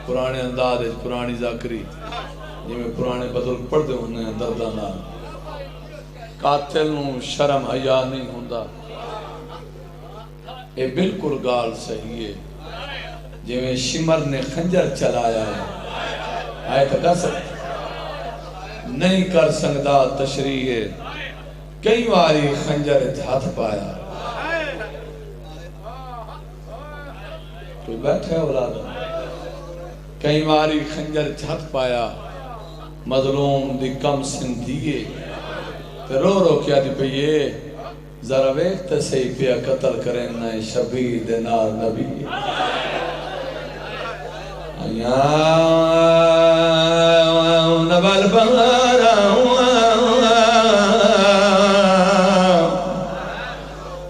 پرانے انداز پرانی ذاکری جی میں پرانے بزرگ پڑھ دے ہونے ہیں دردانہ قاتل نوں شرم حیا نہیں ہوندہ اے بالکل گال صحیح ہے جی میں شمر نے خنجر چلایا ہے آئے تو کہہ سکتے نہیں کر سکتا تشریح ہے کئی باری خنجر ہاتھ پایا کوئی بیٹھے اولادا کئی باری خنجر ہاتھ پایا مظلوم دی کم سندھیے رو رو کیا دی پئیے ذرا ویکت سے پیا قتل کریں نئے شبیر دینار نبی یا نبال بغارا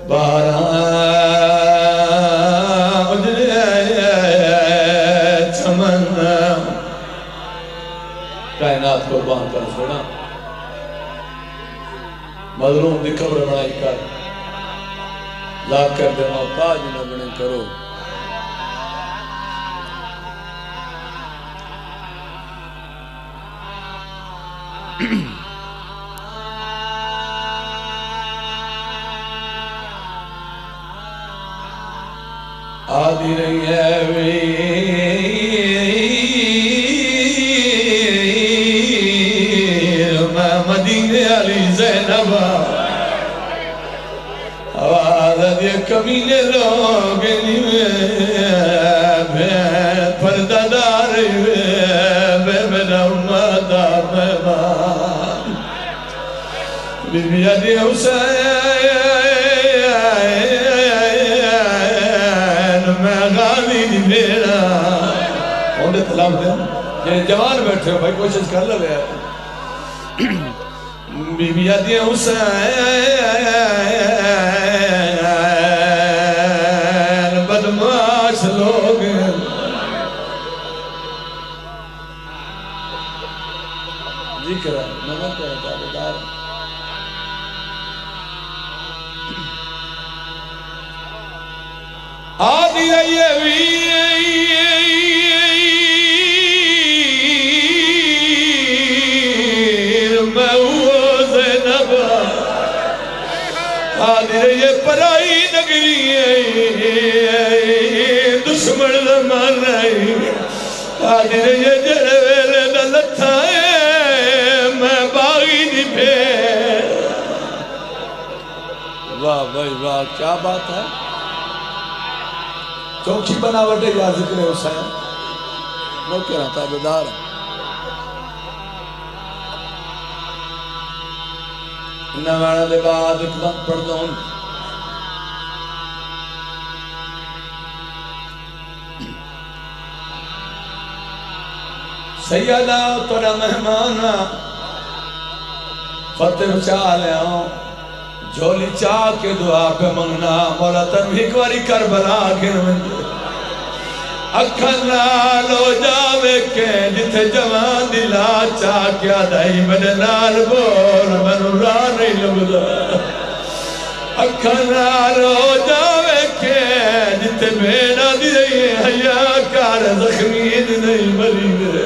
بارا چمن کائنات قربان کر سونا مظلوم دی قبر بنائی کر لا کر دے محتاج نہ بنے کرو آدھی رہی ہے میں مدینے علی زینب آواز دے کمینے لوگ پردہ دار بے میرا امدہ مہمان بی بی علی حسین میں غازی نہیں میرا ہونے طلب دیں یہ جوان بیٹھے ہو بھائی کوشش کر لے بی بی علی حسین بدماش لوگ ذکر ہے نمک ہے تابدار آدھی رہی یہ پرائی نگری دشمن زمان رہی آدھی یہ جڑے ویلے دا لتھا ہے میں باغی نہیں پھیر واہ بھائی واہ کیا بات ہے چوکھی بناوٹے یا ذکر حسین نوکرہ تابدار نوانا دے بعد ایک بات پڑھ دوں سیدہ توڑا مہمانا فتح چاہ لے آؤں جھولی چاہ کے دعا پہ منگنا مولا تنبیق واری کربلا گھر منجھے اکھن نالو جاوے کے جتے جوان دلا چاہ کیا دائی بڑے نال بول منو راہ نہیں لگدا اکھن نالو جاوے کے جتے بینا دی رہی حیاء کار زخمین نہیں مری دے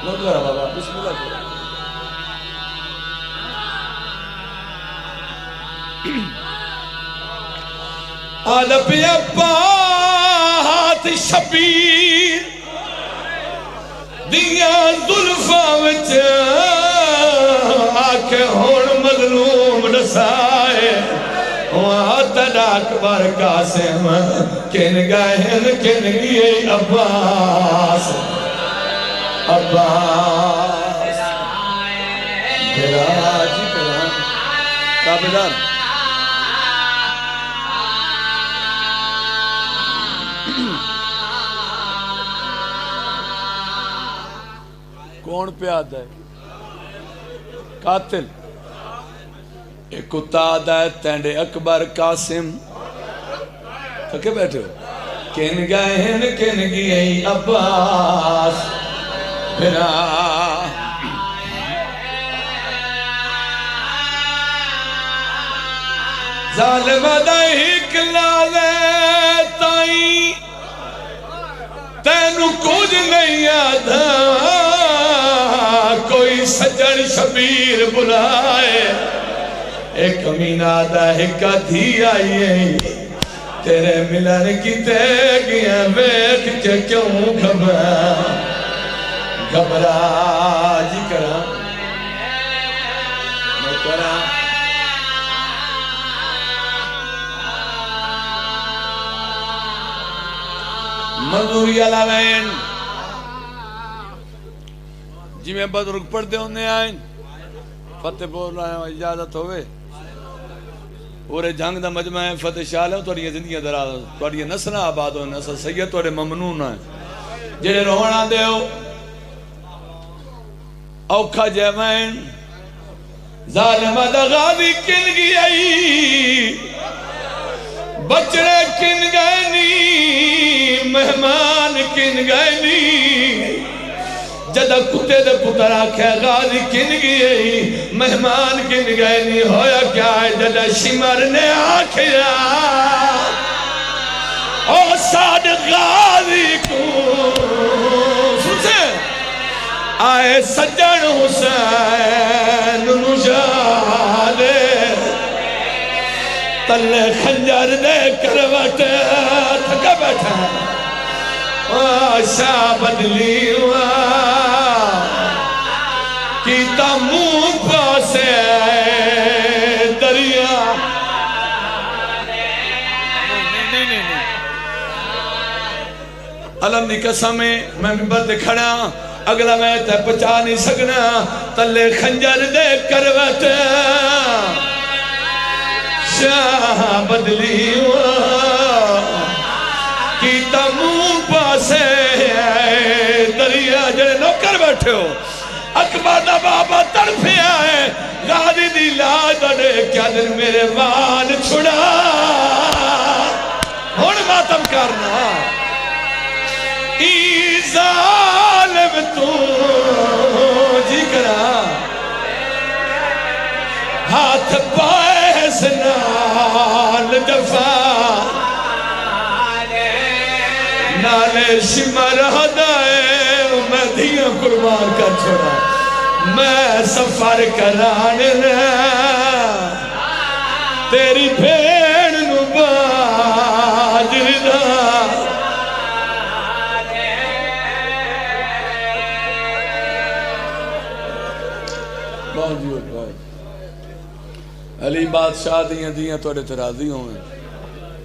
نوکرہ بابا بسم اللہ کرو آلب یبات شبیر دیا ظلفہ وچ آکے ہون مظلوم نسائے وہاں تڑاک بار قاسم کن گاہن کن گئے عباس عباس بھرا جی بھرا تابدار کون پہ آدھا ہے قاتل ایک کتا آدھا ہے تینڈے اکبر قاسم تھکے بیٹھے ہو کن گئے کن گئی عباس بھرا ظالم دہک لالے تائیں دا کوئی سجن شبیر بلائے ایک کمینہ دا ہکا دھی آئیے تیرے ملن کی تے گیا ویکھ کے کیوں گھبرا جی کرا میں کرا منظوری علاوین جی میں بدرگ پڑھ دے ہونے آئیں فتح بول رہا ہوں اجازت ہوئے اور جنگ دا مجمع ہے فتح شال ہے توڑی زندگی دراز توڑی نسل آباد ہو نسل سید توڑے ممنون ہے جڑے روحنا دے ہو اوکھا جیمین ظالم دا غازی کن گئی بچڑے کن گئے نی مہمان کن گئے نی جدہ کتے دے پتر آکھے غازی کن گئی مہمان کن گئے نی ہویا کیا ہے جدہ شمر نے آکھے او ساد غازی کو سنسے آئے سجن حسین نجادے تلے خنجر دے کروٹ تھکا بیٹھا آشا بدلی ہوا کیتا منہ پاسے دریا علم دی قسم میں ممبر دے کھڑا اگلا میں تے پچا نہیں سکنا تلے خنجر دے کروٹ شاہ بدلی ہوا کیتا منہ پاسے دریا جڑے نوکر بیٹھے ہو اکبر دا بابا تڑپے آئے غازی دی لاج بڑے کیا دن میرے وان چھڑا ہون ماتم کرنا ای ظالم تو جی کرا ہاتھ پائے سنال جفا نالے شمر ہدائے میں دھیاں قربان کر چھوڑا میں سفر کرانے تیری بھیڑ نباج ردا علی بادشاہ دیاں توڑے تراضی ہوئے